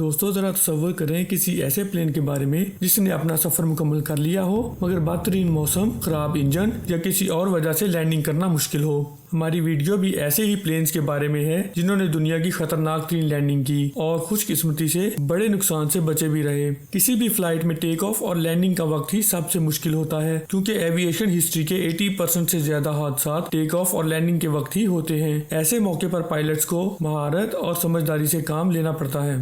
दोस्तों जरा तसव्वुर करें किसी ऐसे प्लेन के बारे में जिसने अपना सफर मुकम्मल कर लिया हो मगर बदतरीन मौसम, खराब इंजन या किसी और वजह से लैंडिंग करना मुश्किल हो। हमारी वीडियो भी ऐसे ही प्लेन्स के बारे में है जिन्होंने दुनिया की खतरनाक तरीन लैंडिंग की और खुशकिस्मती से बड़े नुकसान से बचे भी रहे। किसी भी फ्लाइट में टेक ऑफ और लैंडिंग का वक्त ही सबसे मुश्किल होता है क्योंकि एविएशन हिस्ट्री के 80% से ज्यादा हादसा टेक ऑफ और लैंडिंग के वक्त ही होते हैं। ऐसे मौके पर पायलट्स को महारत और समझदारी से काम लेना पड़ता है।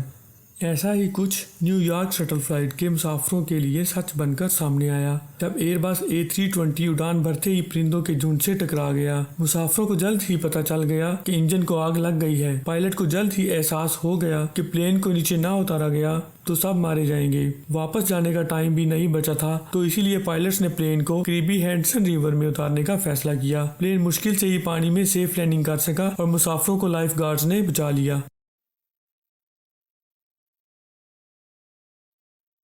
ऐसा ही कुछ न्यूयॉर्क शटल फ्लाइट के मुसाफिरों के लिए सच बनकर सामने आया जब एयरबस A320 उड़ान भरते ही परिंदों के झुंड से टकरा गया। मुसाफिरों को जल्द ही पता चल गया कि इंजन को आग लग गई है। पायलट को जल्द ही एहसास हो गया कि प्लेन को नीचे ना उतारा गया तो सब मारे जाएंगे। वापस जाने का टाइम भी नहीं बचा था तो इसीलिए पायलट्स ने प्लेन को करीबी हेडसन रिवर में उतारने का फैसला किया। प्लेन मुश्किल से ही पानी में सेफ लैंडिंग कर सका और मुसाफिरों को लाइफ गार्ड्स ने बचा लिया।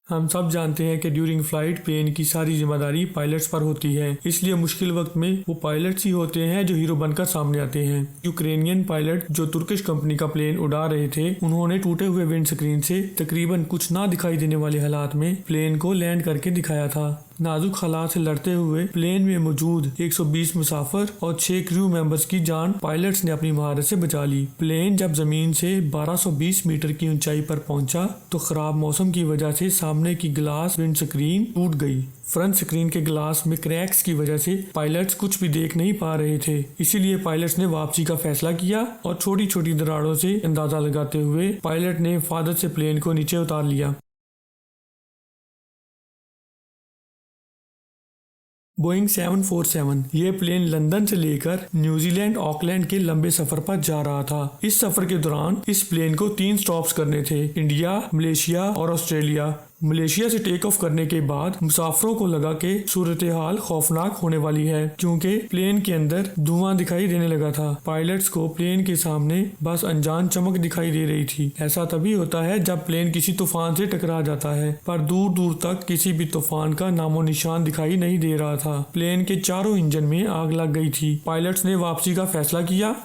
हम सब जानते हैं कि ड्यूरिंग फ्लाइट प्लेन की सारी जिम्मेदारी पायलट्स पर होती है, इसलिए मुश्किल वक्त में वो पायलट्स ही होते हैं जो हीरो बनकर सामने आते हैं। यूक्रेनियन पायलट जो तुर्किश कंपनी का प्लेन उड़ा रहे थे, उन्होंने टूटे हुए विंड स्क्रीन से तकरीबन कुछ ना दिखाई देने वाले हालात में प्लेन को लैंड करके दिखाया था। नाजुक हालात से लड़ते हुए प्लेन में मौजूद 120 मुसाफिर और 6 क्रू मेंबर्स की जान पायलट्स ने अपनी महारत से बचा ली। प्लेन जब जमीन से 1220 मीटर की ऊंचाई पर पहुंचा तो खराब मौसम की वजह से सामने की ग्लास विंड स्क्रीन टूट गई। फ्रंट स्क्रीन के ग्लास में क्रैक्स की वजह से पायलट्स कुछ भी देख नहीं पा रहे थे, इसीलिए पायलट्स ने वापसी का फैसला किया और छोटी छोटी दरारों से अंदाजा लगाते हुए पायलट ने हिफाजत से प्लेन को नीचे उतार लिया। बोइंग 747 ये प्लेन लंदन से लेकर न्यूजीलैंड ऑकलैंड के लंबे सफर पर जा रहा था। इस सफर के दौरान इस प्लेन को 3 स्टॉप्स करने थे, इंडिया, मलेशिया और ऑस्ट्रेलिया। मलेशिया से टेक ऑफ करने के बाद मुसाफिरों को लगा कि सूरत हाल खौफनाक होने वाली है क्योंकि प्लेन के अंदर धुआं दिखाई देने लगा था। पायलट्स को प्लेन के सामने बस अनजान चमक दिखाई दे रही थी। ऐसा तभी होता है जब प्लेन किसी तूफान से टकरा जाता है, पर दूर दूर तक किसी भी तूफान का नामो निशान दिखाई नहीं दे रहा था। प्लेन के चारों इंजन में आग लग गई थी। पायलट्स ने वापसी का फैसला किया।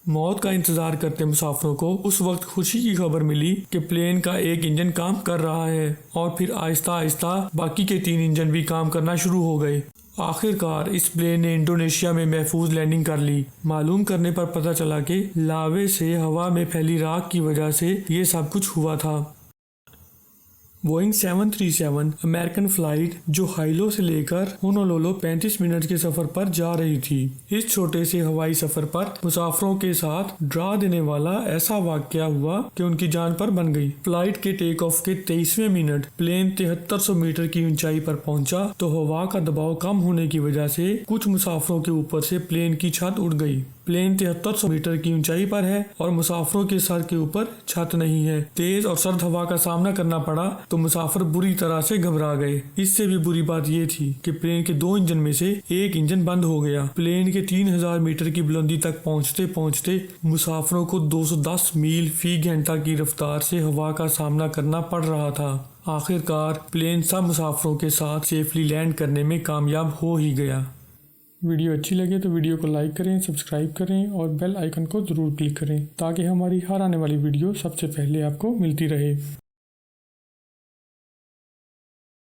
मौत का इंतजार करते मुसाफिरों को उस वक्त खुशी की खबर मिली कि प्लेन का एक इंजन काम कर रहा है और फिर आहिस्ता आहिस्ता बाकी के 3 इंजन भी काम करना शुरू हो गए। आखिरकार इस प्लेन ने इंडोनेशिया में महफूज लैंडिंग कर ली। मालूम करने पर पता चला कि लावे से हवा में फैली राख की वजह से ये सब कुछ हुआ था। बोइंग 737 अमेरिकन फ्लाइट जो हाइलो से लेकर होनोलुलु 35 मिनट के सफर पर जा रही थी। इस छोटे से हवाई सफर पर मुसाफिरों के साथ डरा देने वाला ऐसा वाकया हुआ कि उनकी जान पर बन गई। फ्लाइट के टेक ऑफ के 23वें मिनट प्लेन 7300 मीटर की ऊंचाई पर पहुंचा तो हवा का दबाव कम होने की वजह से कुछ मुसाफिरों के ऊपर से प्लेन की छत उड़ गई। प्लेन 7300 मीटर की ऊंचाई पर है और मुसाफिरों के सर के ऊपर छत नहीं है। तेज और सर्द हवा का सामना करना पड़ा तो मुसाफिर बुरी तरह से घबरा गए। इससे भी बुरी बात यह थी कि प्लेन के 2 इंजन में से एक इंजन बंद हो गया। प्लेन के 3000 मीटर की बुलंदी तक पहुंचते पहुंचते मुसाफिरों को 210 मील फी घंटा की रफ्तार से हवा का सामना करना पड़ रहा था। आखिरकार प्लेन सब मुसाफिरों के साथ सेफली लैंड करने में कामयाब हो ही गया। वीडियो अच्छी लगे तो वीडियो को लाइक करें, सब्सक्राइब करें और बेल आइकन को ज़रूर क्लिक करें ताकि हमारी हर आने वाली वीडियो सबसे पहले आपको मिलती रहे।